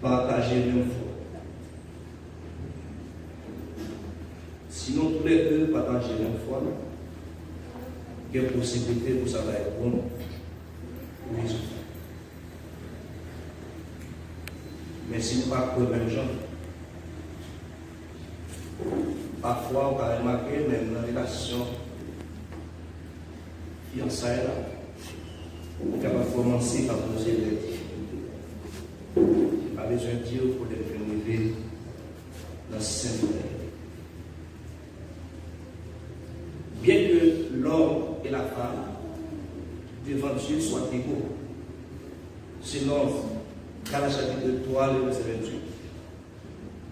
partager la même foi. Sinon, tous les deux partagent la même foi, il y a possibilité pour ça va être bon pour les autres. Mais si nous ne pas pour même gens, parfois on peut remarquer même dans la relation fiançailles là, on peut commencer à poser des difficultés. Pas besoin de Dieu pour les faire dans ce simple. Bien que l'homme et la femme devant Dieu soient égaux, selon Galates chapitre 3, le verset 28.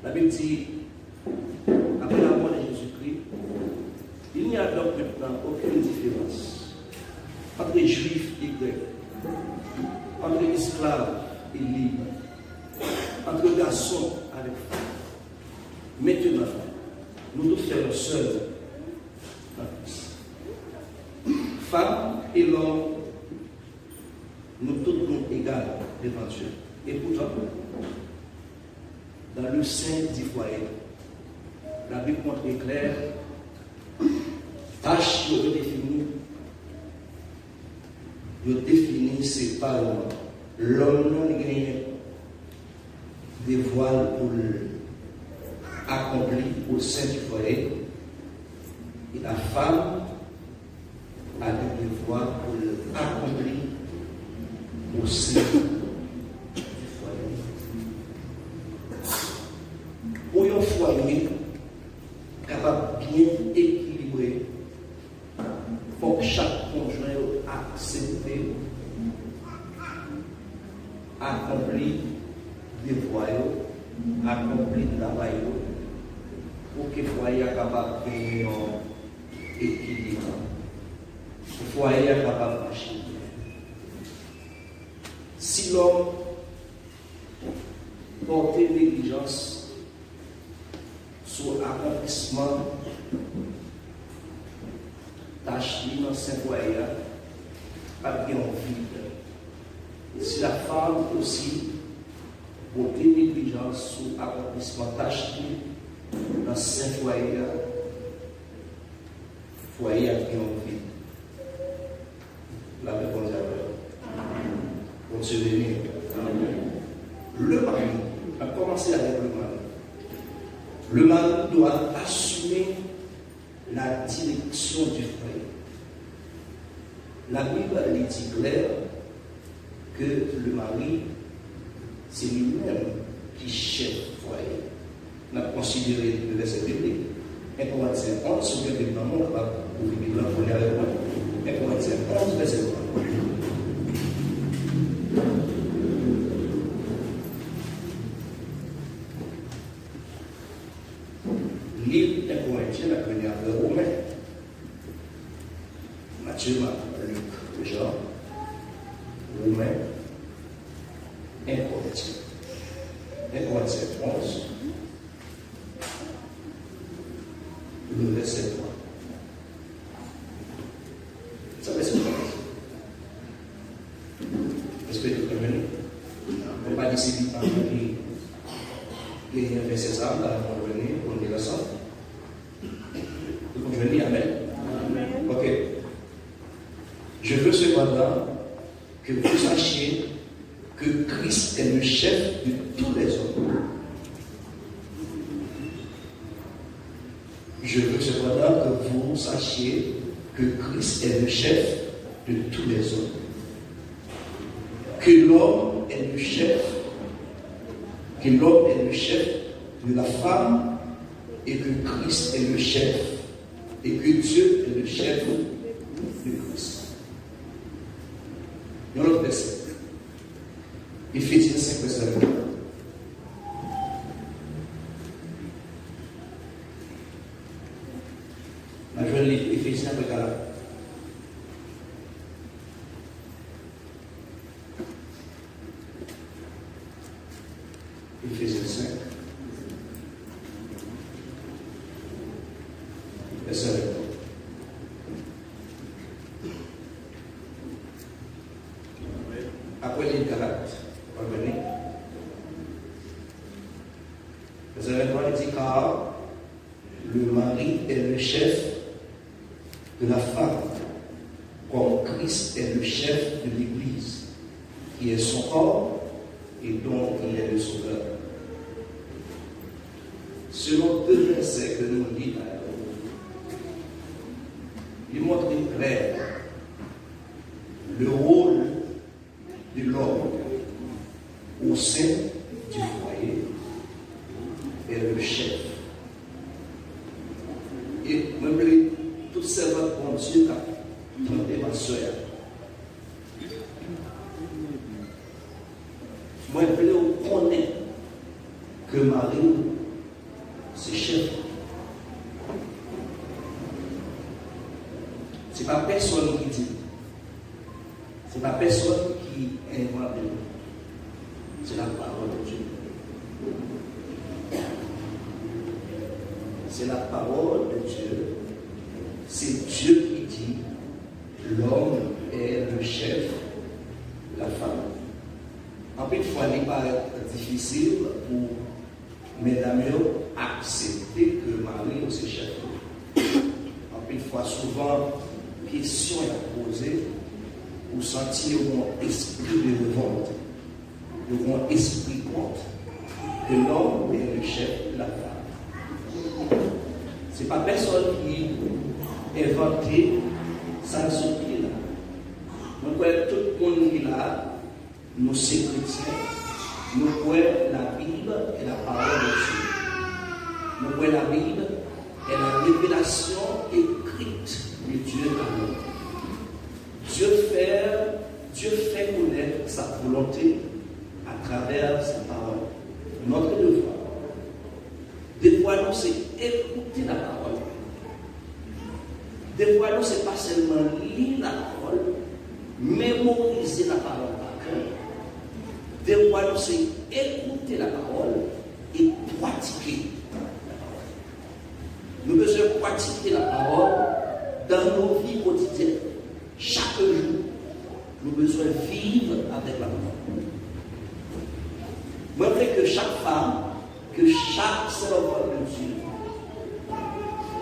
La Bible dit, après la mort de Jésus-Christ, il n'y a donc maintenant aucune différence entre les juifs et grecs, entre les esclaves et libres, entre garçons avec femmes. Maintenant, nous tous sommes seuls en Christ. Femmes et l'homme, nous tous sommes égaux devant Dieu. Et pourtant, dans le sein du foyer, la Bible montre clair, tâche définie séparément. L'homme n'a gagné des voiles pour accomplir au sein du foyer, et la femme a des voiles pour accomplir au sein. Pour un foyer capable de bien équilibrer, pour que chaque conjoint accepte, accomplir des foyers, accomplir le travail, pour que le foyer soit capable de gagner un équilibre. Le foyer est capable de marcher. Si l'homme porte négligence sur l'accomplissement tâche dans ce foyer, pas bien vide. Si la femme aussi porte négligence sur l'accomplissement tâche dans ce foyer, foyer a bien vide. La réponse est vraie. Continuez. Le mari a commencé avec le mari. Le mari doit assumer la direction du foyer. La Bible dit clair que le mari, c'est lui-même qui chef du foyer. On a considéré le verset biblique. 1 Corinthiens 11, ce que le maman va vous vivre la première réponse. 1 Corinthiens 11, verset 1. Livre 1 Corinthiens, la première de Romains. Matthieu, Luc, Jean, Romains, 1 Corinthiens. 1 Corinthiens 11, le verset 3. Ça va, c'est quoi? Est-ce que tu peux venir? On ne va pas décider par qui il y a un verset ça, là, on va venir, on est là ça. Vous comprenez? Amen. Amen. Ok. Je veux cependant que vous sachiez que Christ est le chef de tous les hommes. Je veux cependant que vous sachiez que Christ est le chef de tous les hommes. Que l'homme est le chef, de la femme et que Christ est le chef et que Dieu est le chef de Christ. Dans l'autre verset, Éphésiens 5, verset 1. La joie de l'Éphésiens avec Galates. Éphésiens 5. Verset 1. Après les Galates, revenez. Verset 23, il dit car le mari est le chef de la femme, comme Christ est le chef de l'Église, qui est son corps et dont il est le sauveur. Selon deux versets que nous lisons, il montre clair le rôle de l'homme au sein du foyer et le chef. Et même tout servant bon Dieu qui a tenté ma soeur. Moi, je voulais connaître que Marie, c'est chef. Ce n'est pas personne qui dit. Ce n'est pas personne qui invente. C'est la parole de Dieu. C'est la parole de Dieu. C'est Dieu qui dit l'homme est le chef de la femme. En plus, il faut aller par difficile pour mesdames accepter que Marie est chef. En plus, il faut souvent question à poser pour sentir mon esprit de revolte, mon esprit compte que l'homme est le chef de la femme. Ce n'est pas personne qui inventé ça de ce pied-là. Donc, tout le monde qui est là, nous sommes chrétiens, nous croyons la Bible et la parole de Dieu. Nous croyons la Bible et la révélation écrite de Dieu à nous. Dieu fait connaître sa volonté à travers sa parole. Notre devoir. Des fois, nous, c'est écouter la parole. Des fois, nous, c'est pas seulement lire la parole, mémoriser la parole par cœur. Des fois, nous, c'est écouter la parole et pratiquer la parole. Nous devons pratiquer la parole dans nos vies quotidiennes. Chaque jour, nous devons vivre avec la parole. Moi, je veux que chaque femme, que chaque servant de Dieu,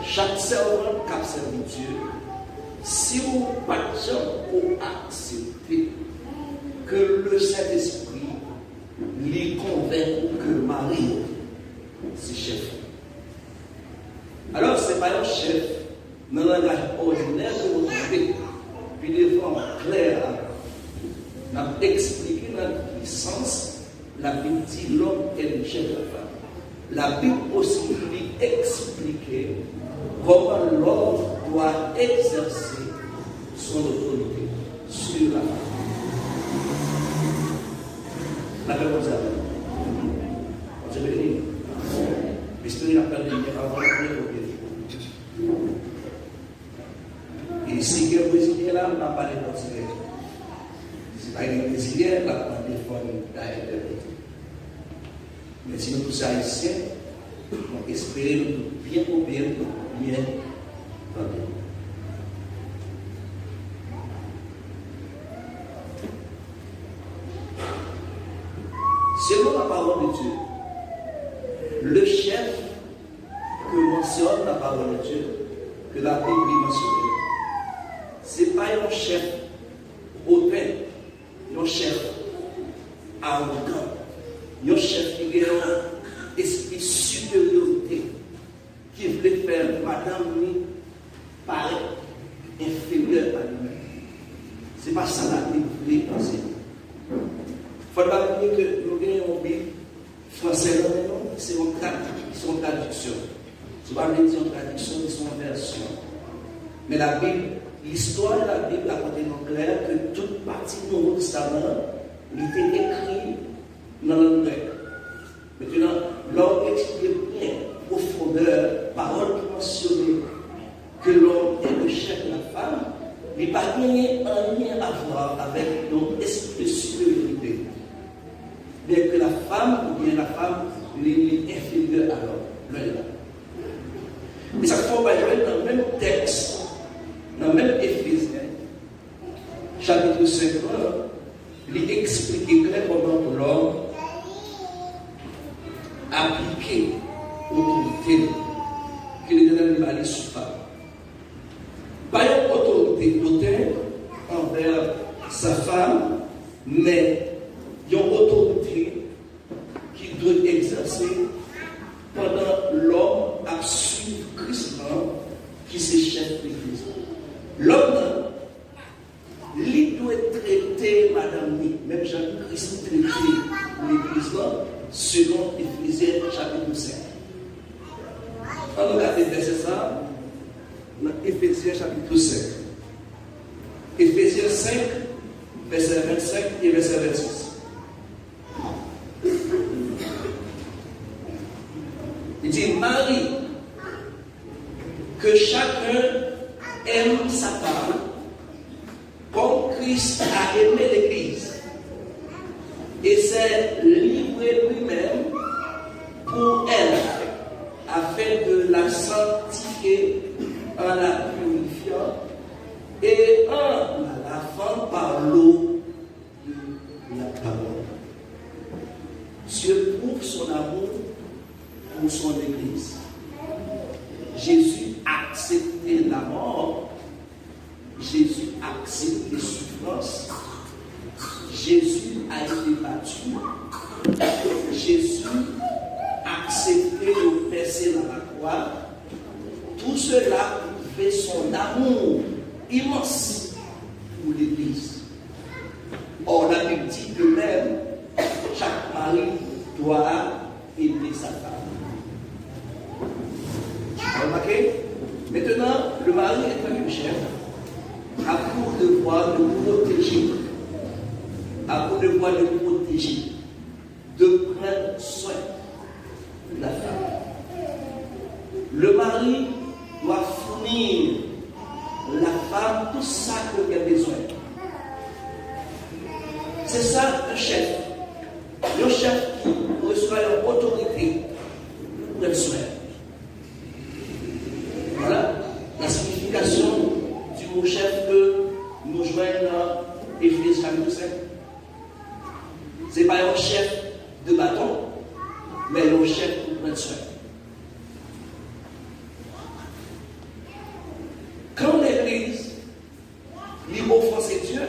chaque servant qui a servi Dieu, si vous partez pour accepter que le Saint-Esprit lui convainc que Marie, c'est chef. Alors, ce n'est pas un chef dans le langage ordinaire que vous trouvez, puis devant clair, on a expliqué dans quel sens la Bible dit l'homme est le chef de la femme. La Bible aussi lui expliquer comment l'homme doit exercer son autorité sur la femme. La même chose. On se bénit. L'esprit n'a pas de lumière avant de et si le Brésilien là, on n'a pas de portugais. Si pas le Brésilien, on n'a pas de téléphone d'interpréter. Mais si nous tous haïtiens, on espère bien obéir, bien entendre. Selon la parole de Dieu, le chef que mentionne la parole de Dieu, que la Bible mentionne, ce n'est pas un chef hautain, un chef arrogant, un chef qui a un esprit de supériorité, qui veut faire madame lui paraître inférieur à lui-même. Ce n'est pas ça la Bible voulait penser. Il ne faut pas oublier que nous avons une Bible française, c'est une traduction. Ce n'est pas une traduction, c'est une version. Mais la Bible, l'histoire de la Bible a montré clair que toute partie du Nouveau Testament était écrite dans le langue grecque. Maintenant, l'homme explique bien, profondeur, parole qui mentionne que l'homme est le chef de la femme, il n'y a pas un lien à voir avec notre esprit de supériorité. Bien que la femme, ou bien la femme, est inférieure à l'homme. Mais ça faut pas jouer dans le même texte, dans le même Éphésiens, chapitre 5, il explique clairement pour l'homme appliquer autorité que l'Éternel va aller sur femme. Pas une autorité hautaine envers sa femme, mais une autorité qui doit exercer pendant l'homme à suivre Christ qui c'est chef de l'Église. L'homme, il doit traiter Madame Ni, même Jean-Christ traiter l'Église selon Éphésiens chapitre 5. On regarde le verset ça dans Éphésiens chapitre 5. Éphésiens 5, verset 25 et verset 26. Il dit, Marie, que chacun aime sa femme, comme Christ a aimé l'Église, et s'est livré lui-même pour elle, afin de la sanctifier en la purifiant et en la lavant par l'eau de la parole. Dieu prouve son amour pour son Église. Jésus a accepté la mort, Jésus a accepté les souffrances, Jésus a été battu, Jésus a accepté de percer dans la croix. Tout cela fait son amour immense pour l'Église. Or, la Bible dit que même chaque mari doit aimer sa femme. Remarquez? Maintenant, le mari est un chef, a pour devoir de protéger, de prendre soin de la femme. Le mari doit fournir la femme tout ça qu'elle a besoin. C'est ça un chef. Un chef qui reçoit une autorité pour prendre soin. Voilà la signification du mot chef que nous joignons dans Éphésiens chapitre 5. Ce n'est pas un chef de bâton, mais un chef pour prendre soin. Quand l'Église lui offense Dieu,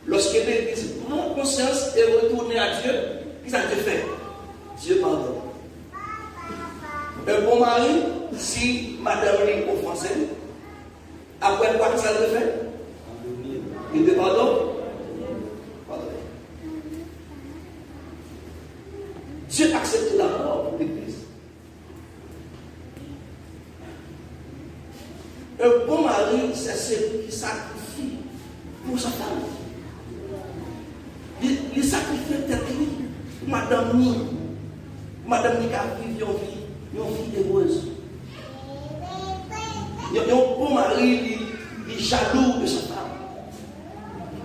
lorsque l'Église prend conscience et retourne à Dieu, qu'est-ce que ça fait? Dieu pardonne. Un bon mari, si madame lui offensée, après quoi ça le fait? Il te pardonne. Dieu accepte la mort pour l'Église. Un bon mari, c'est celui qui sacrifie pour sa femme. Il sacrifie tête lui. Madame Ni qui a vécu une vie heureuse. Un bon mari, il est jaloux de sa femme.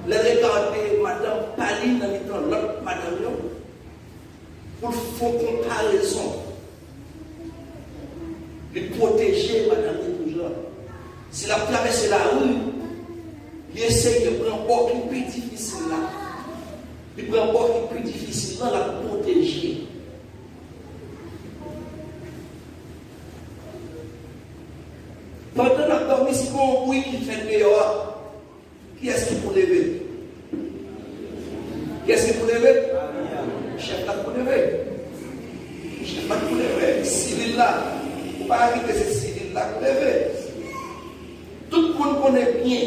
Le regarder, madame Paline dans l'autre madame, pour faire comparaison. De protéger madame toujours. Si la traverse la rue, il essaie de prendre un bord qui est plus difficile là. Il prend un bord qui est plus difficile là, la protéger. Pendant la dormi, si on oui qui fait dehors, qui est-ce qui peut lever? Qui est-ce qui peut lever? Chef là pour lever. Chef là pour lever. Civil là, il ne faut pas arriver ce civil là pour lever. Tout le monde connaît bien.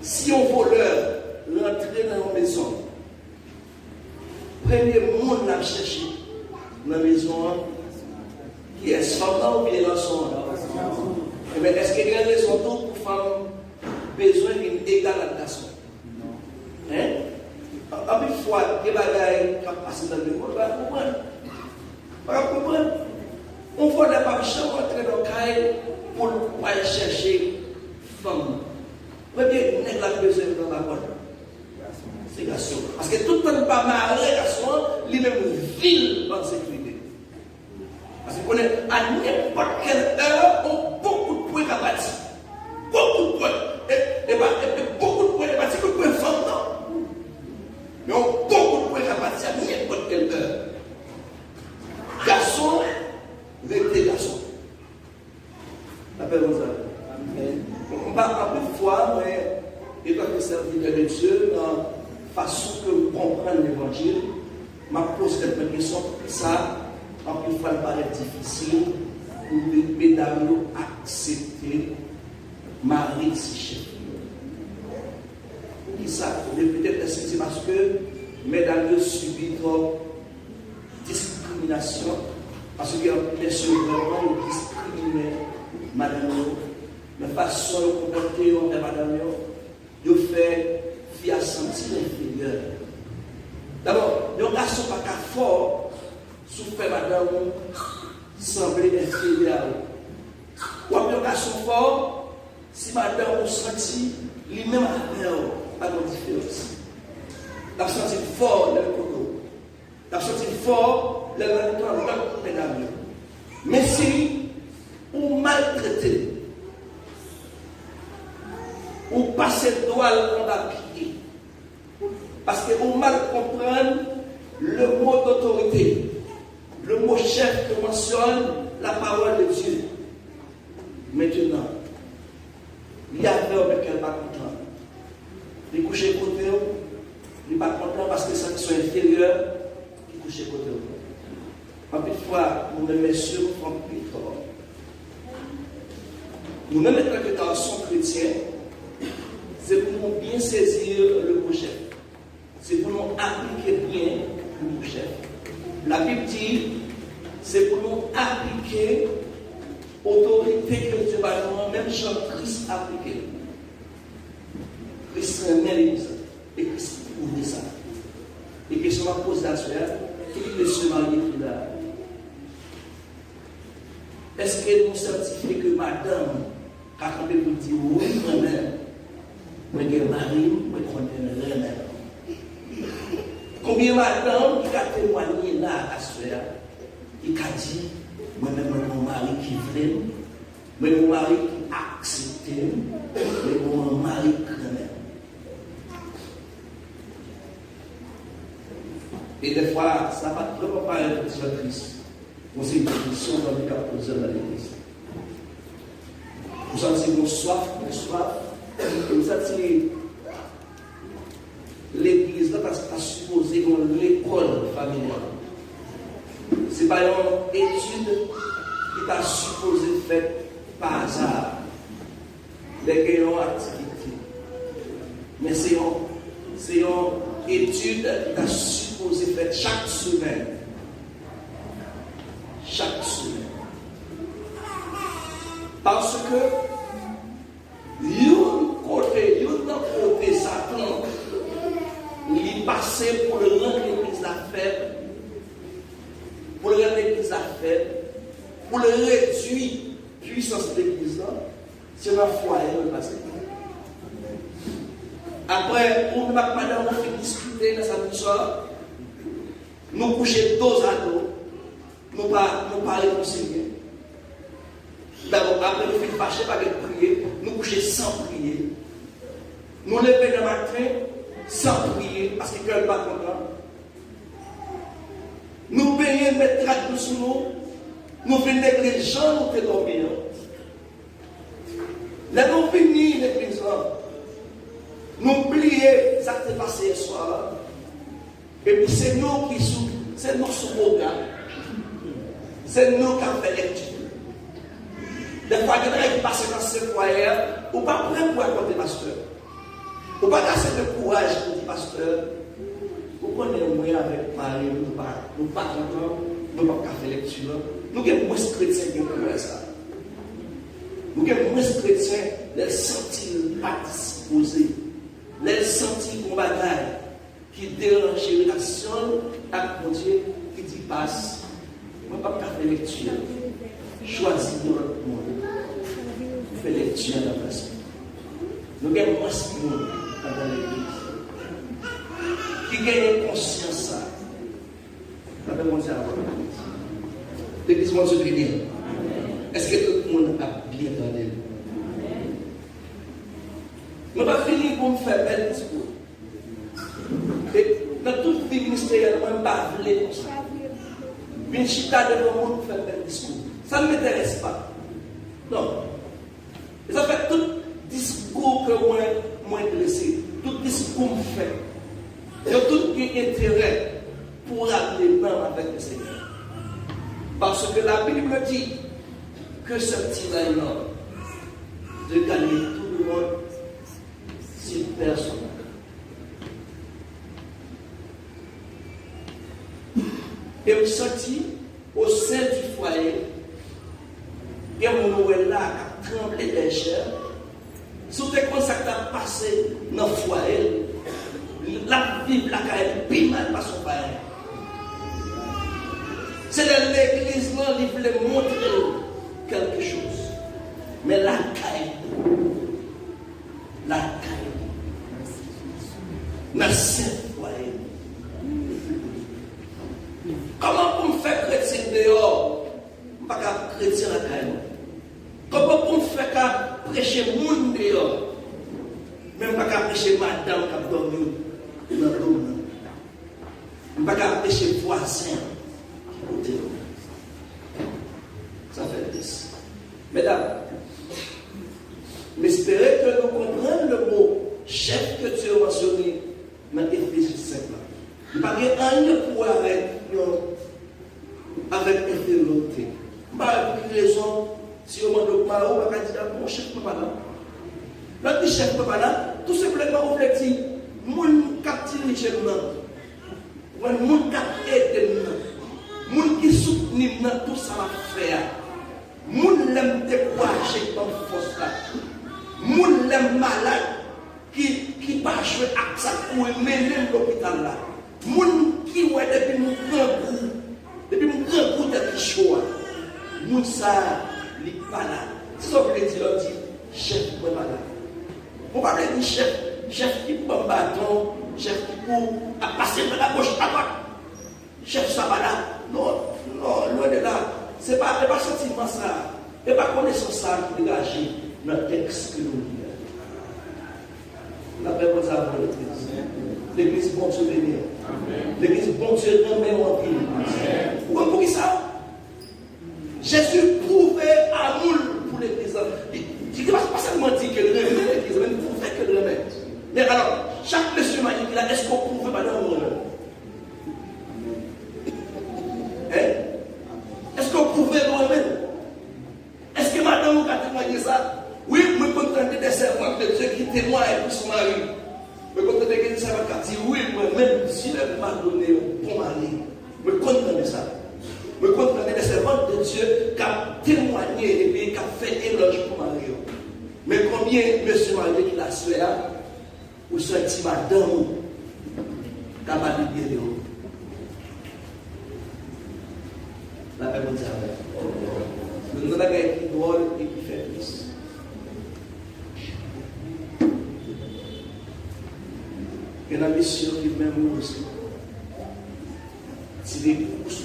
Si un voleur rentre dans une maison, premier monde l'a cherché dans la maison, qui est femme ou bien garçon. Mais est-ce qu'il y a une raison pour femme besoin d'une égale adaptation? Hein? À une fois, il y a des bagailles qui passent dans le monde, on va comprendre. On va comprendre. On ne va pas rentrer dans le cahier pour aller chercher femme. Mais bien, on a besoin dans la bonne. C'est garçon. Parce que tout le temps, pas marié garçon, lui-même vit dans la sécurité. Parce qu'on est à n'importe quelle heure, on beaucoup de points à bâtir. Beaucoup de points. Et beaucoup de points à bâtir, beaucoup de points femmes, non? Mais on beaucoup de points à bâtir à n'importe quelle heure. Garçon, l'évangile, m'a posé cette question, ça, en plus, il paraît difficile pour les mesdames accepter Marie si chef. Qui ça? Peut-être est-ce que c'est parce que mesdames subissent trop discrimination, parce que bien sûr, vraiment, ils discriminent madame, la façon de comporter envers madame, ils fait à sentir inférieur. D'abord, un garçon pas qu'à fort, souffre madame, semblait inférieur. Ou un garçon fort, si madame vous sentit, lui-même pas de différence. La senti fort dans le côté. La senti fort dans le mesdames. Mais si vous maltraitez, ou passez le doigt dans la pied, parce que vous mal comprenez le mot d'autorité, le mot chef que mentionne la parole de Dieu. Maintenant, il y a peur mais qu'elle n'est pas contente. Il couche côté, il n'est pas content parce que ça sont inférieurs, il couche côté. En plus, nous, messieurs, nous faisons plus tort. Nous-mêmes, étant que garçons chrétiens, c'est pour nous bien saisir le mot chef. C'est pour nous appliquer bien le mot chef. La Bible dit, c'est pour nous appliquer l'autorité que Dieu va nous, même Jean-Christ appliquer. Christ remet l'église et Christ ouvre ça. Et question m'a posé à soi, qui est ce mari qui là? Est-ce que nous certifions que madame, quand on peut nous dire oui, moi-même, moi, je mari, moi, je connais rien. Combien de madame qui a témoigné là à soi, il a dit, moi-même, mon mari qui voulait, mon mari qui acceptait, mon mari qui connaît. Et des fois, ça ne va vraiment pas être triste. Nous avons une position dans le cas de l'église. Nous avons une soif, nous avons l'église là a supposé dans l'école familiale. Ce n'est pas une étude qui t'a supposé faire par hasard. Les gagnants activité. Mais c'est une étude qui t'a supposé faire chaque semaine. Chaque semaine. Parce que côté Satan, il passait pour le rendre l'église faible, pour le rendre l'église faible, pour le réduire puissance de l'église là, c'est un foyer le passé. Après, pour nous, madame, on fait discuter dans sa boussole, nous coucher dos à dos, nous pas réconcilier. D'abord, après, nous faisons fâcher par prier, nous coucher sans prier. Nous lever le matin sans prier parce que le cœur n'est pas content. Nous payons mettre trac sur nous, nous venons les gens nous dormir. Là, nous finissons l'église. Nous plions ça qui s'est passé ce soir. Et puis c'est nous qui sommes, c'est nous sous programme. C'est nous qui avons fait lecture. Des fois, il y a des gens qui passent dans ce foyer, ou pas prêt pour raconter pasteur. Ou pas assez de courage pour dire pasteur. Vous connaissez moi avec Marie, nous pas contents, nous pas faire lecture. Nous sommes moins chrétiens qui ont ça. Nous sommes moins chrétiens, les sentir pas disposés. Les sentir qu'on bagaille qui dérange les relations avec mon Dieu qui dit passe. Moi, pas faire lecture. Choisis notre monde. Fais lecture à la place. Nous avons moins de monde dans l'église. Qui gagne conscience ça. Avec mon Dieu à l'église, moi, je veux dire. Est-ce que tout le monde a bien entendu? Nous n'avons pas fini pour me faire bel discours. Et dans toute vie ministérielle, je ne pas voulu comme ça. Une chita de le monde pour faire bel discours. Ça ne m'intéresse pas. Non. Et ça fait tout discours que moi blessé, tout discours me fait. Il y a tout intérêt avec le Seigneur. Parce que la Bible dit que ce petit là de gagner tout le monde s'il perd son âme. Et vous sentez au sein du foyer, et mon là qui a tremblé des chairs, surtout quand ça a passé dans le foyer, la Bible a été plus mal par son père. C'est dans l'église, il voulait montrer quelque chose. Mais la caille, dans ce foyer. Comment pour me faire chrétien dehors, je ne peux pas chrétien à la caille? Comment pour me faire prêcher le monde dehors, même pas prêcher madame qui a dormi dans le dos? Je ne peux pas prêcher voisin. Ça fait 10. Mesdames, j'espère que nous comprenions le mot chef que tu as mentionné dans Éphésiens 5. Il n'y a pas rien pour avec infériorité. Il n'y a pas de raison si on m'a dit que mon chef n'est pas là. Notre chef n'est pas là, tout simplement refléter mon captif chez nous, mon captif aide nous, mon qui soutient tout ça va faire. Moun l'aime décourager dans la force là. Moun l'aime malade qui pas jouer avec ça pour mener l'hôpital là. Moun qui ouais depuis mon grand coup de choix. Moun ça li pas là. Ça veut dire chef pas malade. On va dire chef qui prend bâton, chef qui pour passer de la gauche à droite. Chef ça va là. Non, loin de là. Ce n'est pas sentiment ça, ce n'est pas connaissance ça qui dégage dans le texte que nous lisons. La paix vous a l'église. L'église bon Dieu bénir. L'église bon Dieu remet en pile. Vous comprenez ça? Jésus prouvait amour pour l'église. Il ne va pas seulement dire qu'elle remet l'église, mais il prouvait qu'elle remet. Mais alors, chaque monsieur m'a dit qu'il est-ce qu'on prouve pas d'amour? Est-ce qu'on pouvait nous-mêmes? Est-ce que madame vous a témoigné ça? Oui, je me contente des servantes de Dieu qui témoignent pour son mari. Je me contente des servantes qui disent oui, moi-même, si elle m'a donné un bon mari, je me contente de ça. Je me contente des servantes de Dieu qui ont témoigné et puis qui ont fait éloge pour mari. Mais combien monsieur marié qui l'a fait, ou senti madame qui a pas de bien de vous? La paix vous a nous avons été droit et qui fait plus. Il y a une mission qui est même aussi. C'est des courses.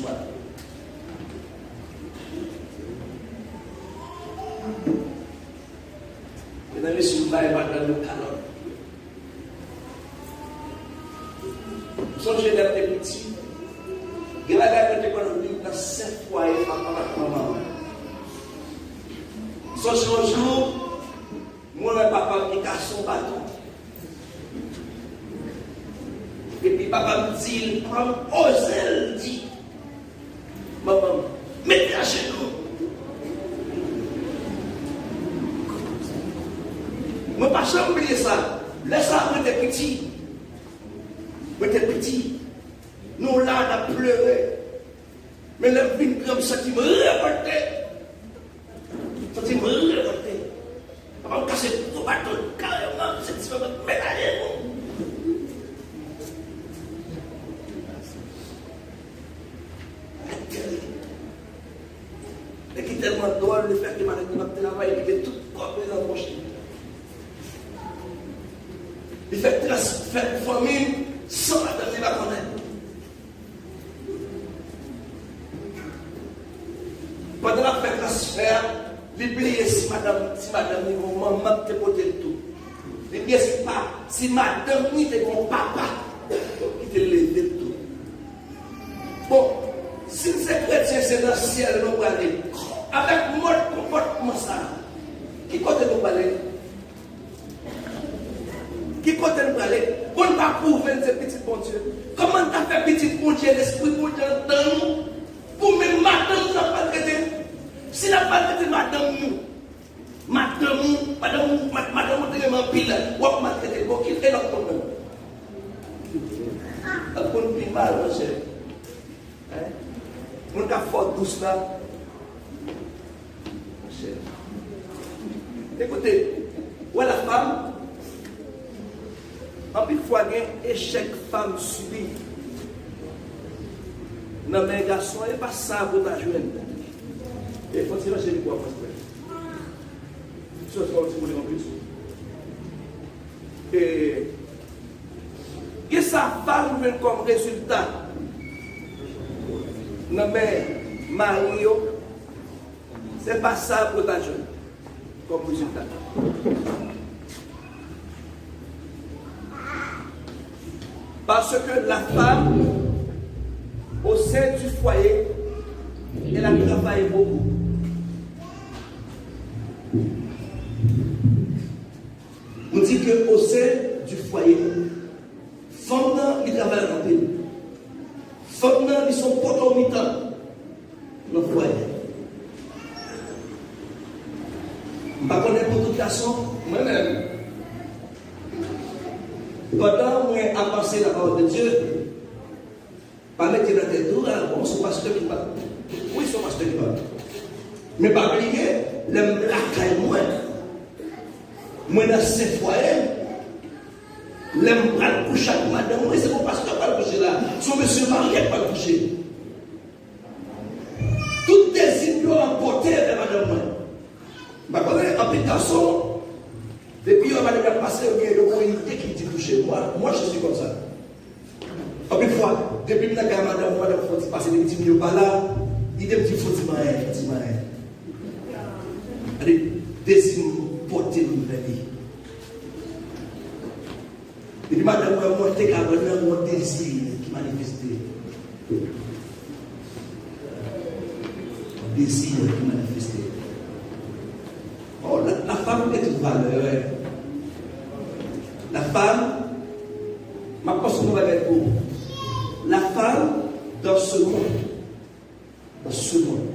Il y a une mission qui est dans le calor. Songez d'être petit. Il y a des économies dans 7 foyers par maman. Songez un jour, moi et papa qui casse son bâton. Et puis papa me dit, il dit, maman, mettez à genoux. Je ne peux pas oublier ça. Laisse ça, moi t'es petit. Moi t'es petit. Nous là, on a pleuré. Mais le vin comme ça, tu me révoltais. Ça, tu me révoltais. On va casser tout le bâton carrément. C'est ce que je mets derrière nous. Et qui est tellement drôle le fait que ma travail, il fait tout corps dans la poche. Il fait faire famille sans attendre la connaître. Pendant la fête transfert, l'oublier si madame ni mon maman te porte le tout. L'oublier si madame ni mon papa qui te lève le tout. Bon, si c'est chrétien, c'est dans le ciel, nous allons aller. Avec mon comportement ça, qui côté nous aller? Qui côté nous aller? On va prouver ce petit bon Dieu. Comment tu as fait petit bon Dieu, l'esprit bon Dieu dans nous? ou même madame, nous n'avons pas traité. Si nous n'avons pas traité madame, vous tenez un pile, ou vous maltraitez, vous quittez notre problème. On ne vit mal, mon cher. On a fort douce là. Mon cher. Écoutez, où est la femme? En plus, fois, il y a un échec femme subi. Non, mais garçon, il n'y a pas ça pour ta journée. Il faut tirer chez lui pour apprendre. Ça, c'est ce qu'on en plus. Et qu'est-ce que ça va nous faire comme résultat? Non, mais Mario, ce n'est pas ça pour ta journée comme résultat. Parce que la femme, au sein du foyer, elle a travaillé beaucoup. On dit qu'au sein du foyer, femmes qui travaillent dans le pays, femmes qui sont concomitants dans le foyer. Je ne connais pas toute façon, moi-même. Pendant que j'ai avancé la parole de Dieu, pas mettre dans tes doigts, bon, c'est pasteur qui parle. Oui, c'est pasteur qui parle. Mais pas oublier, l'aime la caille moi. Moi, dans ce foyer, l'aime pas le coucher avec madame. Moi, c'est mon pasteur qui va le coucher là. Son monsieur marié qui va le coucher. Toutes des idées emportées vers madame moi. Bah, quand on est en pétasson, depuis on va les passer au milieu de l'unité qui dit toucher. Moi, je suis comme ça. En plus, fois, depuis que je suis madame, il faut passer des petits milieux par là. Il dit qu'il faut dire, allez, désir porter une vraie vie. Il dit, madame, moi, je suis mon désir qui manifestait. Désir qui manifestait. Oh, la femme est une valeur. La femme, ma pense qu'on va mettre pour la femme dans ce monde. Dans ce monde.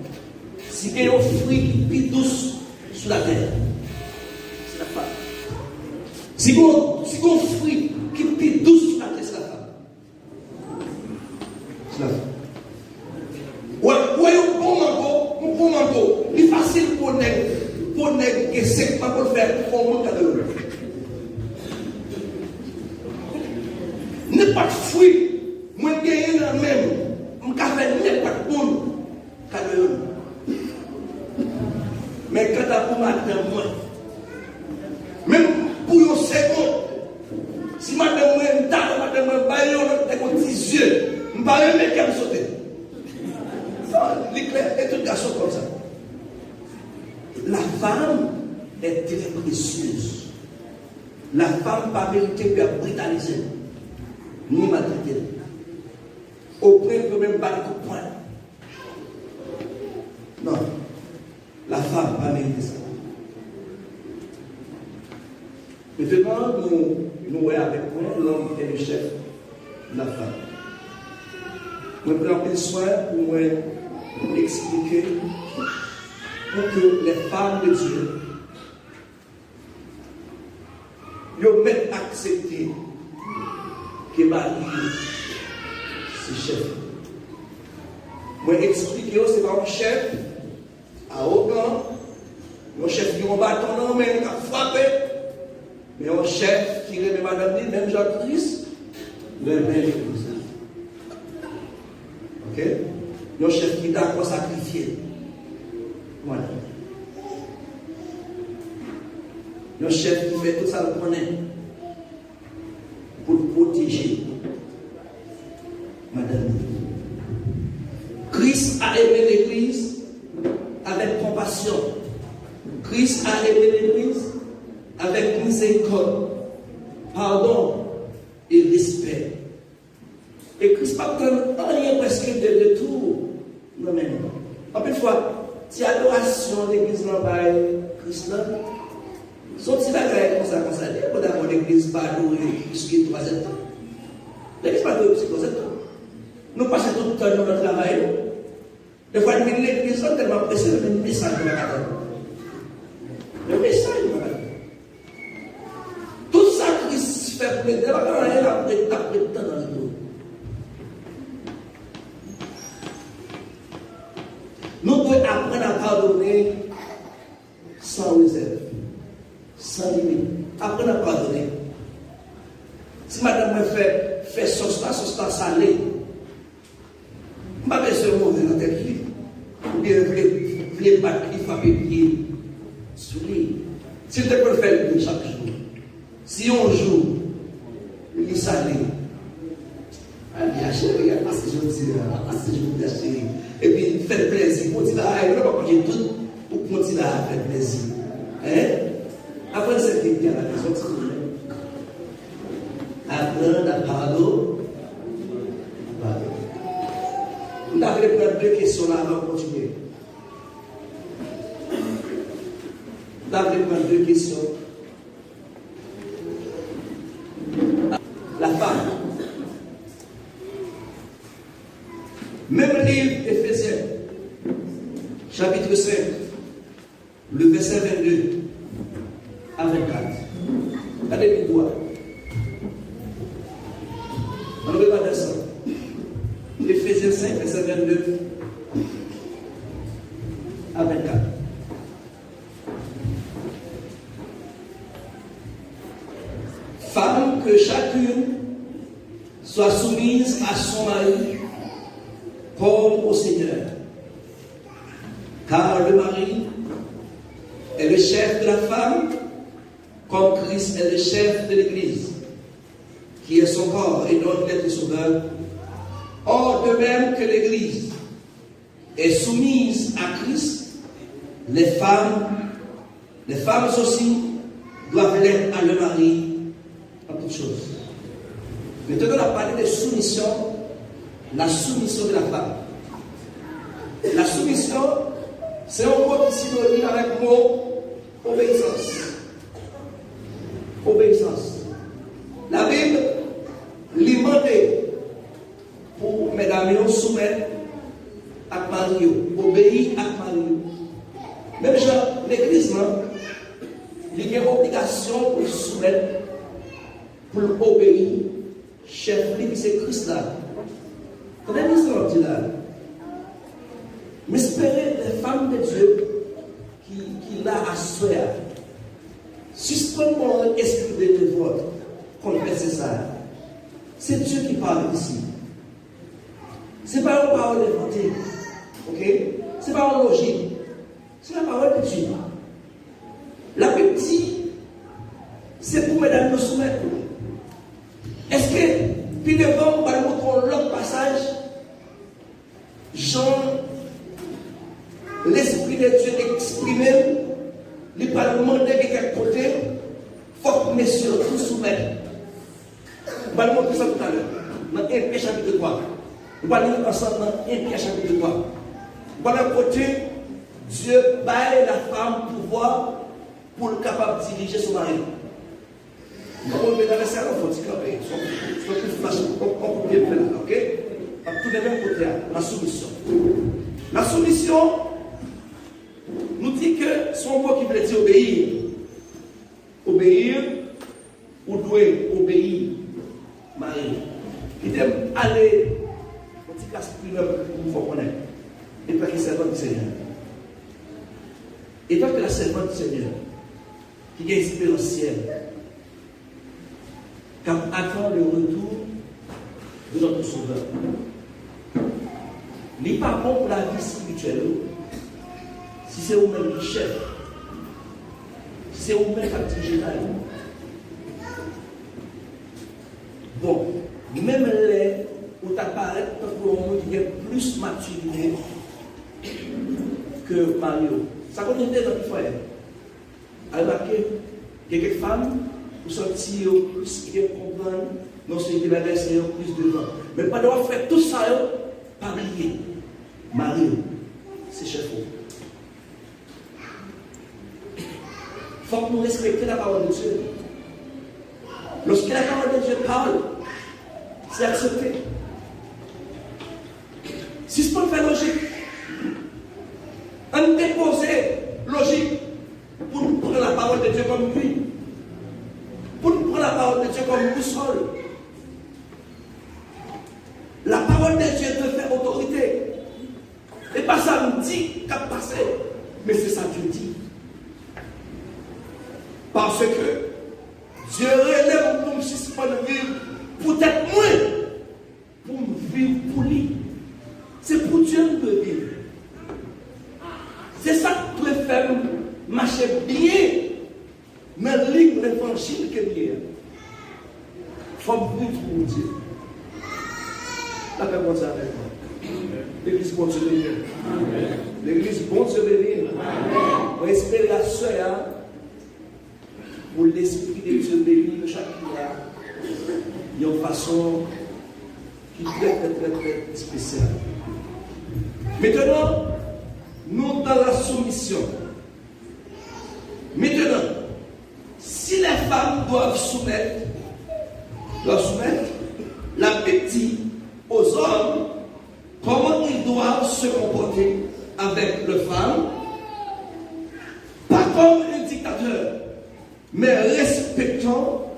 Si il y a un fruit qui est douce sur la terre, c'est la femme. Si il y a un fruit qui est douce sur la terre, c'est la femme. C'est la femme. Ouais, un bon mango, il est facile pour nègre, c'est pas pour faire pour mon cadeau. N'est pas de fruit, moi je gagne la même, je ne fais pas de monde cadeau. Mais quand tu as pour madame, moi, même pour une seconde, si madame moi, je madame, 10 yeux, je ne vais pas même qu'elle me sauter. L'éclair est un garçon comme ça. La femme est très précieuse. La femme pas méritée pour être brutalisée, ni maltraitée. Au point de même pas de coup de poing. Non. La femme pas méritée ça. Maintenant, nous voyons avec nous l'homme est le chef de la femme. Nous prenons le soin pour expliquer pour que les femmes de Dieu yo mettent accepter que Marie c'est chef. Moi expliquer c'est pas un chef arrogant, un chef qui a un bâton dans main qui a frappé, mais un chef qui remet madame dit même Jean-Christ, le même comme ça. OK? Un chef qui est d'accord sacrifier. Voilà. Le chef qui fait tout ça le connaît pour protéger madame. Christ a aimé l'Église avec compassion. Christ a aimé l'Église avec miséricorde, pardon et respect. Et Christ n'a pas rien presque de retour. Non, mais non. En plus, si adoration de l'église n'a pas Christ là, sauf si la grève comme ça, il faut d'abord l'église pas adorer jusqu'à 3e temps. L'église pas adorer jusqu'à 3e temps. Nous passons tout le temps dans notre travail. Des fois, il y a l'église tellement pressé de mettre un message de la cadre. Le message de la cadre. Tout ça qui se fait pour aider, elle a pris le temps dans le dos. Nous devons apprendre à pardonner sans réserve, sans limite. Apprendre à pardonner. Si madame me fait sauce là salée, je ne vais pas faire mauvais dans telle vie. Ou bien je vais battre qui frapper pied sur lui. Si tu peux faire le chaque jour, si on joue, il est salé. Allez, chérie, assez gentil, assez gentil, chérie. Et puis, faites plaisir. Continuez à faire tout pour continuer à faire plaisir. Après cette idée à la maison, apprendre à pardonner. Nous avons prendre deux questions là avant de continuer. Nous avons prendre deux questions. La femme. Même livre Éphésiens, chapitre 5, le verset 22 à 24. Regardez le doigt. On ne va pas descendre. Éphésiens 5, verset 22 à 24. Femme, que chacune soit soumise à son mari comme au Seigneur. Car le mari est le chef de la femme, comme Christ est le chef de l'Église, qui est son corps et donc l'être sauveur. Or, de même que l'Église est soumise à Christ, les femmes aussi doivent l'être à leur mari en toutes choses. Maintenant, on a parlé de soumission, la soumission de la femme. La soumission, c'est un mot qui synonyme avec le mot obéissance. Obéissance. La Bible lui demande pour mesdames soumettre à Marie, obéir à Marie. Même genre, l'église, il y a une obligation pour soumettre, pour obéir. Chef, c'est Christ là. Quand elle dit là, mais espérez les femmes de Dieu qui l'a assuré. Suspendre mon esprit de dévote, qu'on fait ça. C'est Dieu qui parle ici. Ce n'est pas une parole inventée. Ok? Ce n'est pas une logique. C'est la parole de Dieu. La Bible dit, c'est pour mesdames nous soumettre. Est-ce que, puis devant, on va montrer l'autre passage, Jean, l'Esprit de Dieu exprimé, il va demander de quel côté, il faut que messieurs tout soumettent. On va montrer ça tout à l'heure. Dans 1 Pierre chapitre 3. On va lire ensemble dans 1 Pierre chapitre 3. Voilà côté, Dieu baille la femme pouvoir pour le capable de diriger son mari. On va mettre dans le salon, il faut dire que c'est plus flash, on peut bien faire là, ok? À tous les mêmes côtés, la soumission. La soumission nous dit que son mot qui veut dire obéir. Obéir, ou doit obéir, Marie. Il aime aller, on dit casse plus neuf pour vous connaître. Et pas qu'il servante du Seigneur. Et pas que la servante du Seigneur, qui est expérientielle, car attend le retour de notre Sauveur. Il n'est pas bon pour la vie spirituelle. Si c'est vous-même le chef, si c'est vous-même qui dirige la vie. Bon, même les où tu apparais pour un monde qui est plus maturité que Mario. Ça continue dans le foyer. Remarquez, il y a quelques femmes qui sont plus qui comprennent, non, c'est des bagages, c'est plus devant. Mais pas devoir faire tout ça, pas lié. Mario, c'est chef. Il faut que nous respections la parole de Dieu. Lorsque la parole de Dieu parle, c'est accepté. Si ce n'est pas logique, on déposer logique pour nous prendre la parole de Dieu comme lui. Pour nous prendre la parole de Dieu comme boussole. La parole de Dieu te fait autorité. Et pas ça nous dit qu'à passer. Mais c'est ça que Dieu dit. Parce que Dieu relève pour me suspendre vivre pour être moins. Pour me vivre pour lui. C'est pour Dieu que je vivre. C'est ça que je faire marcher bien dans la ligne de l'évangile que je Il faut vivre pour Dieu. La paix bon Dieu avec moi. L'église bon Dieu bénir. L'église bon Dieu bénir. On espère la soeur pour l'esprit de Dieu bénir de chaque fois. Il y a une façon qui est très spéciale. Maintenant, nous dans la soumission. Maintenant, si les femmes doivent soumettre la petite aux hommes, comment ils doivent se comporter avec les femmes, pas comme un dictateur, mais respectant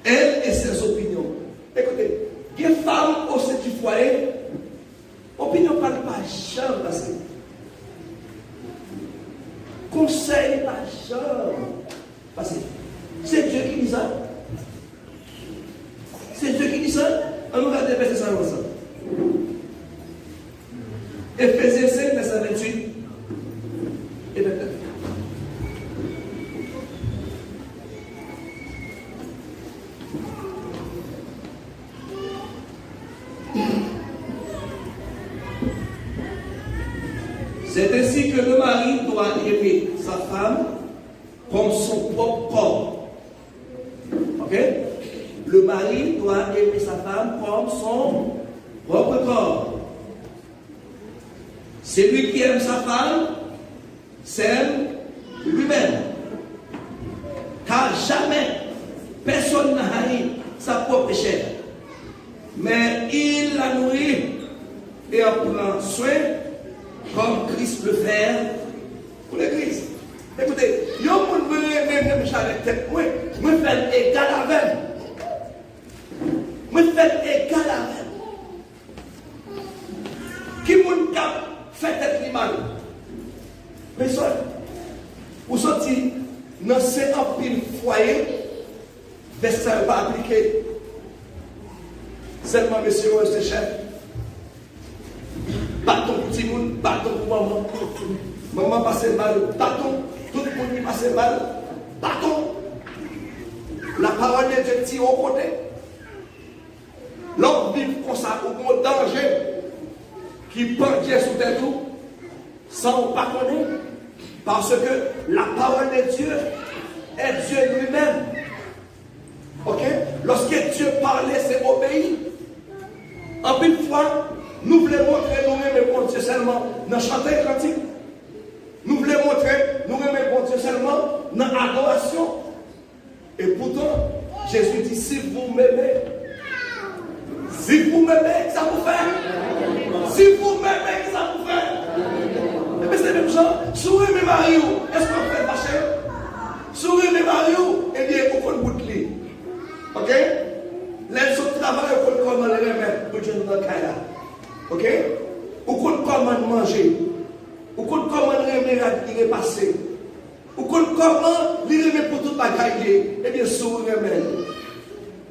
elle et ses opinions. Écoutez, les femmes au sein du foyer, opinion parle pas jamais passer. Conseil pas jamais passer. C'est Dieu qui dit ça. C'est Dieu qui dit ça. On nous regarde verset ça ensemble. Éphésiens 5, verset 28 et 29. C'est ainsi que le mari doit aimer sa femme comme son propre corps. Ok? Le mari doit aimer sa femme comme son propre corps. Celui qui aime sa femme s'aime lui-même. Car jamais personne n'a haï sa propre chair. Mais il la nourrit et en prend soin comme Christ le fait pour l'Église. Écoutez, il y a un monde qui veut même avec tête. Moi, je fais égal avec. Je fais égal avec. Qui moun cap fait tête mal? Personne. Vous sortez dans ces empires foyer, verset pas appliqué. Seulement, monsieur, c'est chef. Bâton pour petit monde, bâton pour maman. Maman passe mal, bâton. Tout le monde passe mal, bâton. La parole de Dieu tire au côté. L'homme vit comme ça, au grand danger, qui pendait sous tête tout, sans pas connaître. Parce que la parole de Dieu est Dieu lui-même. Ok? Lorsque Dieu parlait, c'est obéi. En une fois, nous voulons montrer nous-mêmes bon Dieu seulement dans chanter cantique. Nous voulons montrer nous-mêmes bon Dieu seulement dans l'adoration. Et pourtant, Jésus dit, si vous m'aimez, ça vous fait. Si vous m'aimez, ça vous fait. Et bien c'est même ça. Sourire mes maris, est-ce qu'on fait marcher? Sourire mes maris, eh bien, on peut bout de lit. Ok? Les autres travaillent, on peut comment les remettre pour Dieu dans le cas. Ok? On peut comment manger. On peut comment les passer. On peut comment les remettre pour tout bagailler. Eh bien, sourire mes maris.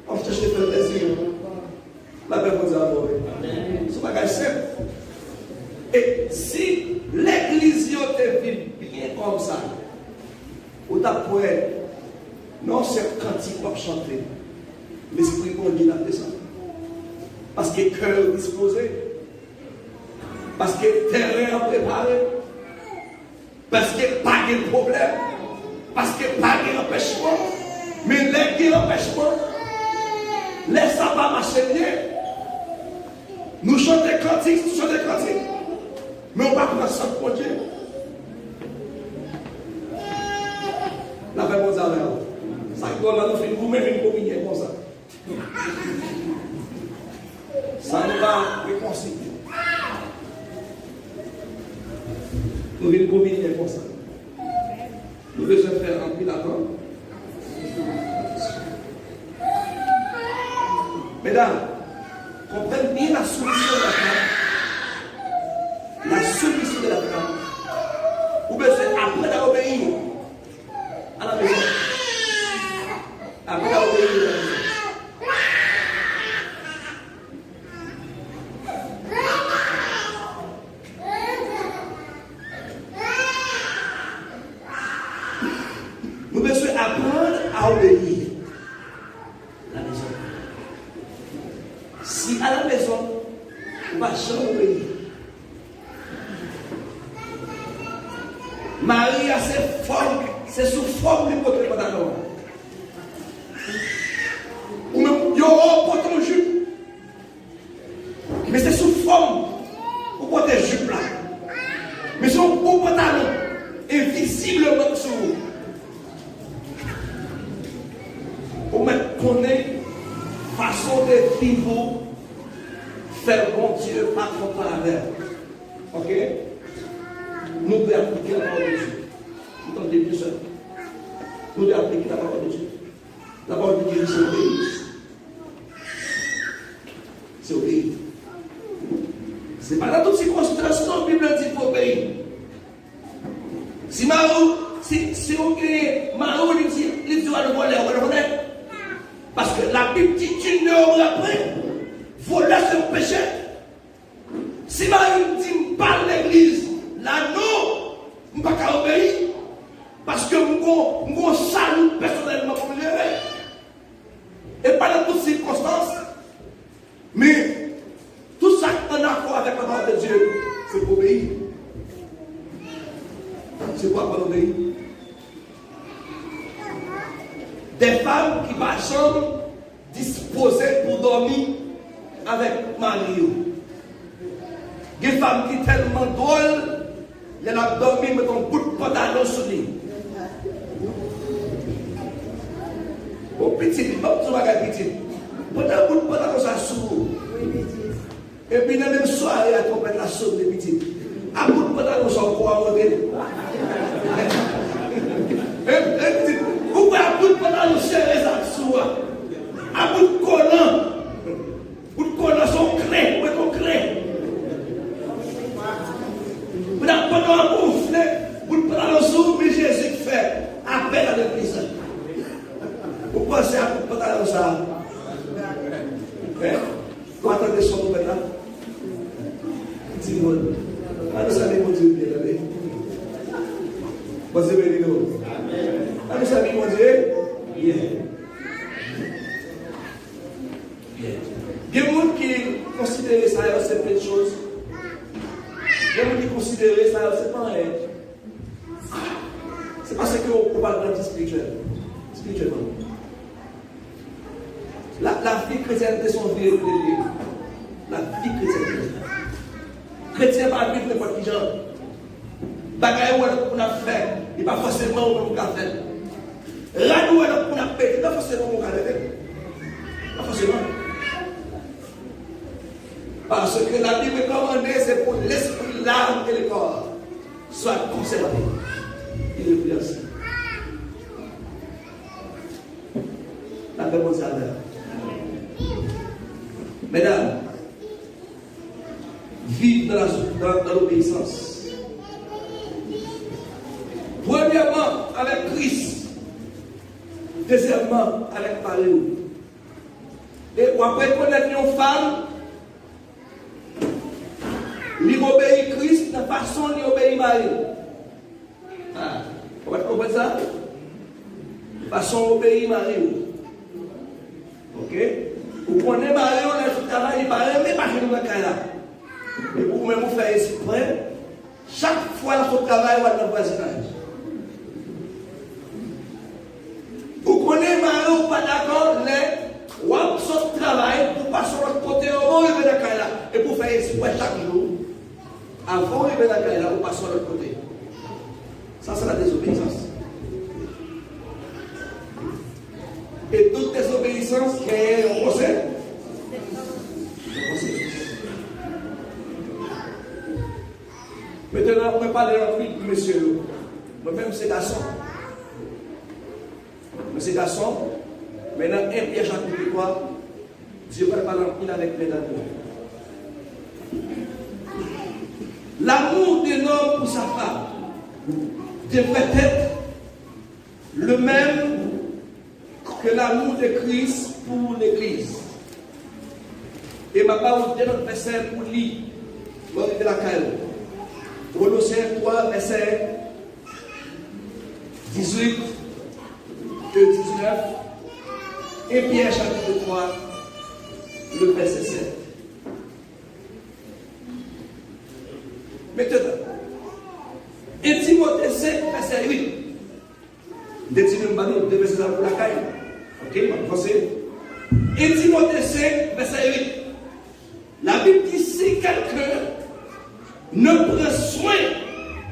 On cherche à faire plaisir. La paix vous a adoré. C'est pas bagage simple. Et si l'église te vit bien comme ça, ou ta poète, non c'est cantique pour chanter, l'esprit bon Dieu a fait ça. Parce que cœur disposé, parce que terrain préparé, parce que pas de problème, parce que pas d'empêchement, mais les empêchements, laisse ça pas marcher bien. Nous chantons cantiques, mais on ne va pas prendre ça pour Dieu. La paix vous a l'air. Ça doit nous faire vous-même une communion comme ça. Ça nous va réconcilier. Nous venons combiner comme ça. Nous devons faire un peu d'attente. Mesdames, comprenez bien la solution de la femme. La solution de la femme. Vous devez apprendre à obéir à la maison. Apprendre à obéir à la maison. Nous devons apprendre à obéir à la maison. Si à la maison, on va jamais obéir. Marie a ses formes, c'est sous forme de porter pantalon. Ou même, il y aura un pantalon jupe. Mais c'est sous forme pour porter jupe là. Mais c'est un beau pantalon, invisiblement sur vous. Pour mettre connaître façon de vivre, faire bon Dieu par contre avec. Ok? Nous devons appliquer la parole de Dieu. Vous entendez bien ça? Nous devons appliquer la parole de Dieu. La parole de Dieu, c'est obéir. C'est obéir. Ce n'est pas dans toute circonstance, la Bible dit pour obéir. Si Marou, si on gagne, Marou, il dit à le voler, on va le voler. Parce que la Bible dit tu ne auras pas. Voler, c'est un péché. Si Marou dit pas l'église, là non, je ne peux pas obéir. Parce que je ne salue personnellement pour me gérer. Et pas dans toutes circonstances. Mais tout ça en accord avec la parole de Dieu, c'est pour obéir. C'est quoi pour obéir? Des femmes qui ne sont pas disposées pour dormir avec Marie. Des femmes qui sont tellement drôles, elles ont dormi avec un bout de pantalon sur lui. Au petit, tu vas regarder petit. Pendant un bout de pantalon sur vous. Et puis dans la même soirée, elle a trompé la sauce de petit. Un bout de pantalon sur quoi modèle. Vous pouvez un bout de pantalon serré sur soi. Un bout de collant. Bout de collant sont clés. Où est ton clé? Vous n'avez pas de gonfler. Bout de pantalon sur mais Jésus qui fait appel à l'église. Vous pensez à bout de pantalon ça? Vous attendez son nom maintenant? Dis-moi. Nous savons mon Dieu bien allé. Mon Dieu béni nous. Nous savons mon Dieu bien. Il y a des gens qui considèrent ça, c'est plein de choses. Il y a des gens qui considèrent ça, c'est pas rien. C'est parce qu'on va grandir spirituellement. La vie chrétienne est son vie. La vie chrétienne. Chrétien pas vivre n'importe qui genre. Bagaille où on a fait, il n'est pas forcément où on a fait. Radou où on a fait, il n'est pas forcément où on a fait. Pas forcément. Parce que la Bible est commandée, c'est pour l'esprit, l'âme et le corps soient conservés. Il est plus ainsi. La paix mondiale. Mesdames, vivre dans l'obéissance. Premièrement, avec Christ. Deuxièmement, avec Marie. Et après connaître une femme, lui obéit Christ de façon lui obéit Marie. Ah, vous comprenez ça? De façon obéit Marie. Ok? Vous prenez Marie, on est tout travail, il paraît, mais pas que nous avons là. Et pour même vous faire exprès, chaque fois que vous travaillez, vous avez un voisinage. Vous connaissez Marie, vous pas d'accord, les wap son travail, pour passer de l'autre côté, on va arriver dans là. Et pour faire exprès chaque jour, avant d'arriver dans là, vous passez de l'autre côté. Ça, c'est la désobéissance. Et toute désobéissance qui est un procès. Maintenant, on va parler en plus, monsieur. Moi-même, c'est garçon. Mais c'est garçon. Maintenant, un Pierre chapitre 3, Dieu va parler en plus avec les dames. L'amour d'un homme pour sa femme devrait être le même que l'amour de Christ pour l'Église. Et ma parole de notre verset pour lire, de la caille. Colossiens 3, verset 18 et 19. Et Pierre chapitre 3, le verset 7. Maintenant, et Timothée 5, verset 8. De Timothée, de verset pour la caille. Ok, on va passer. Et Timothée 5, verset 8. La Bible dit si quelqu'un ne prend soin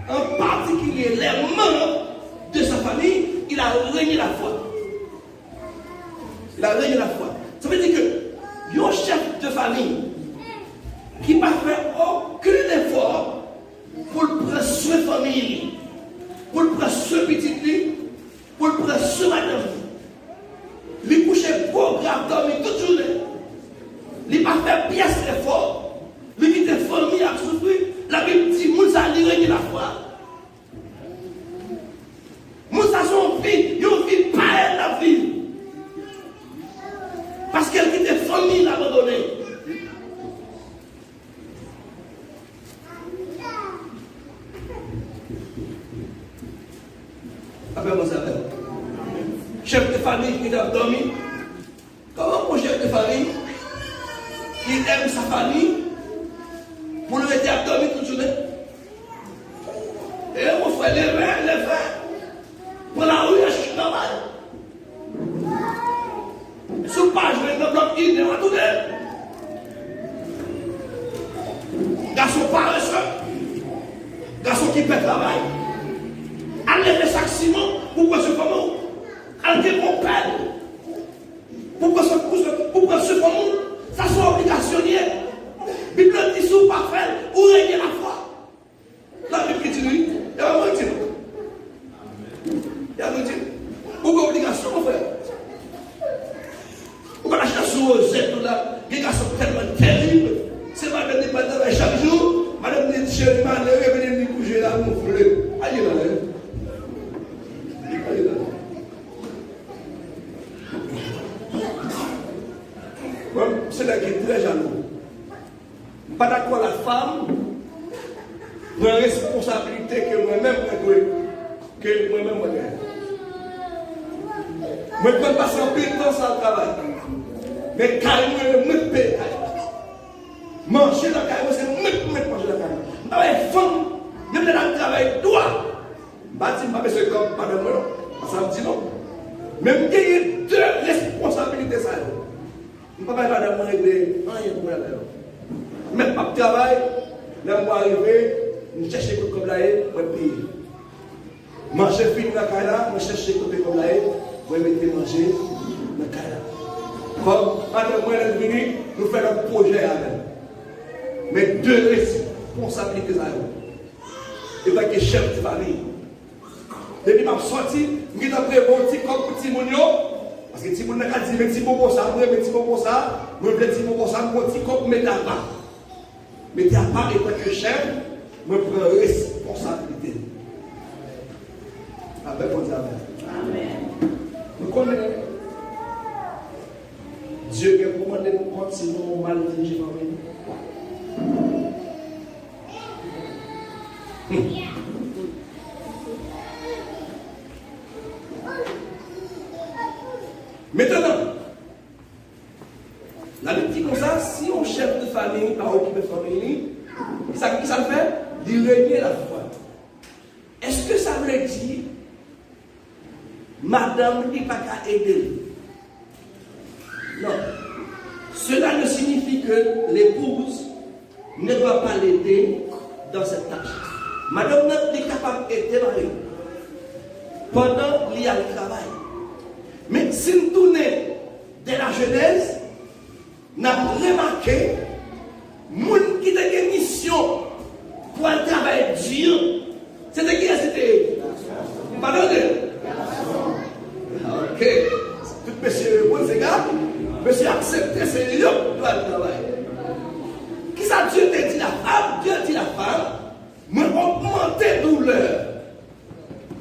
en particulier les membres de sa famille, il a régné la foi. Il a régné la foi. Ça veut dire que un chef de famille qui n'a fait aucun effort pour prendre soin de la famille, pour prendre soin de petit, pour prendre soin de madame, il couche programme dormir toute journée. Il n'a pas fait pièce d'effort. Il quitte la famille à souffrir. La Bible dit Moussa a régné la foi. Moussa son vie, il vit pas la vie. Parce qu'elle quitte la famille abandonnée. Après moi ça va. Chef de famille qui doit dormir. Comment mon chef de famille qui aime sa famille pour le mettre à dormir toute journée? Et on fait les vins, pour la rue, je suis normal. Sous page, je vais me bloquer, il va tout dire. Garçon paresseux, garçon qui fait travail. Allez les sacs ciment, pourquoi ce comment? Allez mon père. Pourquoi ce comment? Ça soit obligationnaire. Bible dit sous parfait, ou régner la foi. La Bible dit lui, il y a un dire. Il y a un dire. Pourquoi obligation, mon frère? Pourquoi la chasse aux êtres là, les gars sont tellement terribles. C'est madame n'est pas travail chaque jour. Madame n'est pas chez madame, elle est coucher là, mon frère. Allez là, allez là. C'est là qui est très jaloux. Pas d'accord la femme prend la responsabilité que moi-même que moi-même moi ne peux pas passer un peu de temps sans travail. Mais carrément, je ne peux pas. Manger dans la carrière, c'est moi qui manger dans la carrière. Mais femme, même dans le travail, toi, je ne sais pas comme madame, ça me dit non. Même qu'il y ait deux responsabilités, ça. Je ne peux pas madame régler rien pour elle. Même pas de travail, là, je vais arriver, je cherche comme là, je vais payer. Manger fin dans la carrière, je cherche comme là, je vais mettre manger dans la carrière. Comme madame, moi, elle est venue, nous faisons un projet avec elle. Mais deux responsabilités à elle. Et bien, que chef de famille. Depuis que je suis sorti, je suis après un petit comme petit mounio. Parce que petit mounio a dit, mais petit bon ça, mais petit bon ça, je veux petit bon ça, mon petit comme mettez à part. Mettez à part et tant que chef, je prends responsabilité. Amen, bon Dieu, amen. Nous connaissons. Dieu a commandé de nous compte si nous mal dirigés par lui. Maintenant, la Bible dit comme ça, si on chef de famille a occupé de famille, ça le fait? Il régner la foi. Est-ce que ça veut dire, madame n'est pas qu'à aider? Non. Cela ne signifie que l'épouse ne doit pas l'aider dans cette tâche. Madame n'est capable d'aider Marie pendant qu'il y a le travail. Mais si nous tournons de la Genèse, nous avons remarqué que les gens qui ont une mission pour un travail dur dire, c'était qui c'était? Pardon? Ok. Tout monsieur, bon, c'est gars, monsieur accepte c'est lui qui doit travailler. Qui ça Dieu te dit la femme? Dieu dit la femme, mais augmenter douleur.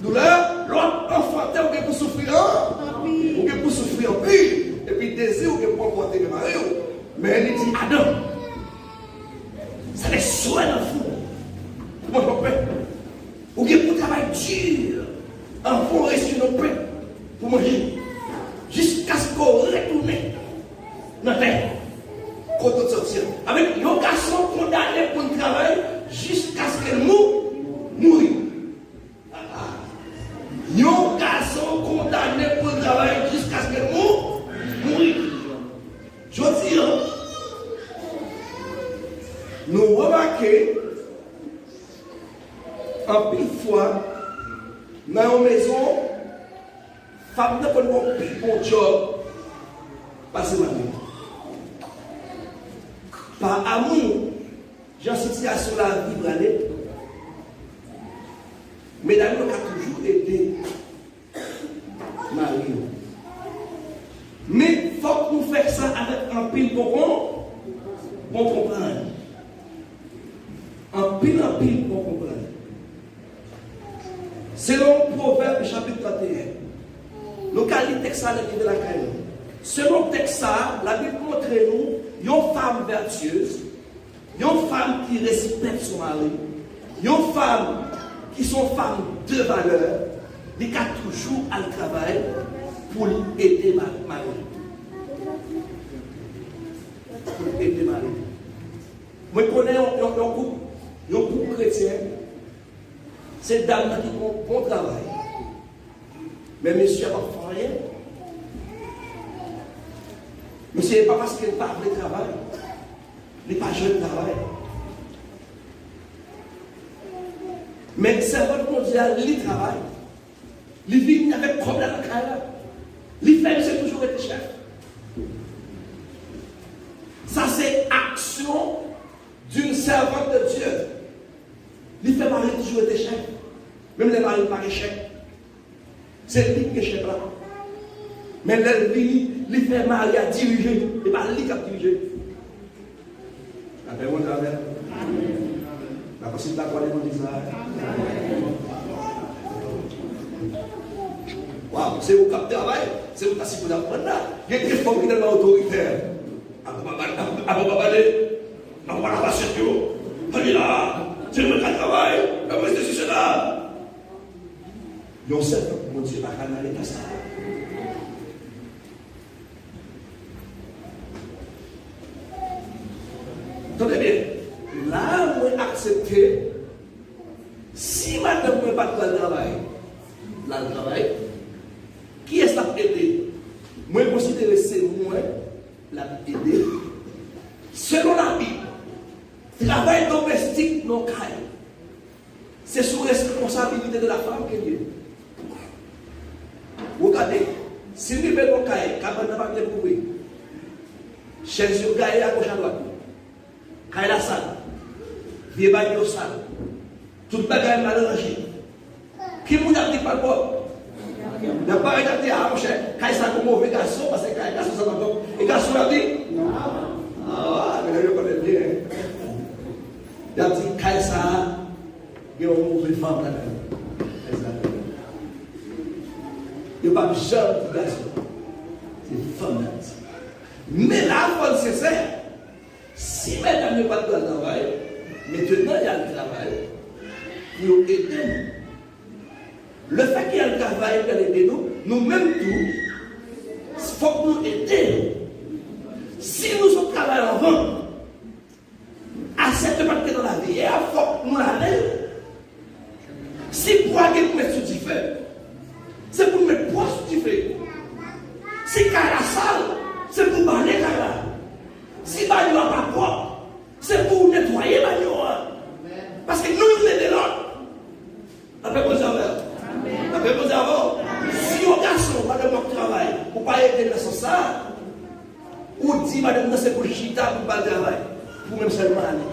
Douleur, l'autre enfanté ou pour souffrir, ou pour souffrir en plus, et puis désir ou pour porter le mari. Mais il dit Adam, ça les soins dans le fond. Mon père, ou pour travailler dur, en fond rester dans le pain, pour manger, jusqu'à ce qu'on retourne dans la terre. Quand on sortir. Avec un garçon condamné pour le travail, jusqu'à ce qu'elle mouille. Un garçon condamné pour le travail jusqu'à ce qu'elle mouille. Je veux dire, nous remarquons en pile fois, dans une maison, femme n'a pas un bon job, passer ma vie. Par amour, j'ai une situation la vie aller. Mesdames, nous avons toujours aidé Marie. Mais il faut que nous fassions ça avec un pile pour comprendre. Un pile pour comprendre. Selon Proverbe chapitre 31, nous avons lu le texte de la caille. Selon le texte, la Bible montre nous une femme vertueuse, une femme qui respecte son mari, une femme qui sont femmes de valeur, qui a toujours à le travail pour aider Marie. Pour aider Marie. Moi, je connais un couple chrétien, c'est dame qui font un bon travail. Mais monsieur n'a pas fait rien. Monsieur n'est pas parce qu'il n'a pas de travail. Il n'est pas jeune de travail. Mais le serveur mondial, il travaille. Il vit avec problème à la carrière. Il fait, c'est toujours été chef. Ça, c'est action d'une servante de Dieu. Il fait mari toujours été chef. Même les maris pas chef. C'est lui qui est chef là. Mais il fait mari à diriger. Et pas lui qui a dirigé. Amen. La possibilité d'avoir les mots d'Israël. Waouh, c'est vous qui travaillez, c'est vous qui avez d'apprendre là. Il y a des femmes qui sont autoritaires. Allez là, c'est le travail, c'est cela. Ils sait que mon Dieu va canaliser ça. Attendez bien, là, moi accepter, si madame ne peut pas le travail, qui est-ce qui l'a aidé? Moi, je considère que c'est moi qui l'a aidé. Selon la Bible, travail domestique non caille. C'est sous responsabilité de la femme qui est. Regardez, si nous mettons nos cailles, quand on n'a pas bien prouvé, chaise au gaillé à gauche à droite, caille la salle, vieux bagne au salle, toute bagaille mal rangée. Qui vous a dit pas le bon? Il n'a pas regardé à mon cher, caille ça comme mauvais garçon, parce que caille garçon ça va pas. Et garçon a dit? Ah, mais je connais bien. Il a dit caille ça, il y a une mauvaise femme là-dedans. Il n'y a pas de genre de garçon. C'est une femme. Mais la femme, c'est ça. Si madame n'a pas de travail, maintenant il y a le travail pour aider nous. Le fait qu'il y a le travail pour aider nous, nous-mêmes tout, il faut que nous aider. Si nous sommes travaillés avant, à cette partie dans la vie, il faut que nous l'allions. Si pour aller pour mettre ce fait, c'est pour mettre poids sur du fait. Si il y a la salle, c'est pour balayer la salle. Si il n'y a pas de poids, c'est pour nettoyer la salle. Parce que nous, nous aidons l'autre. Après, vous avez. Si un garçon, madame, au travail, pour ne pas aider dans ce sens, ou dit, madame, c'est pour chita, pour ne pas travailler. Pour même seulement aller.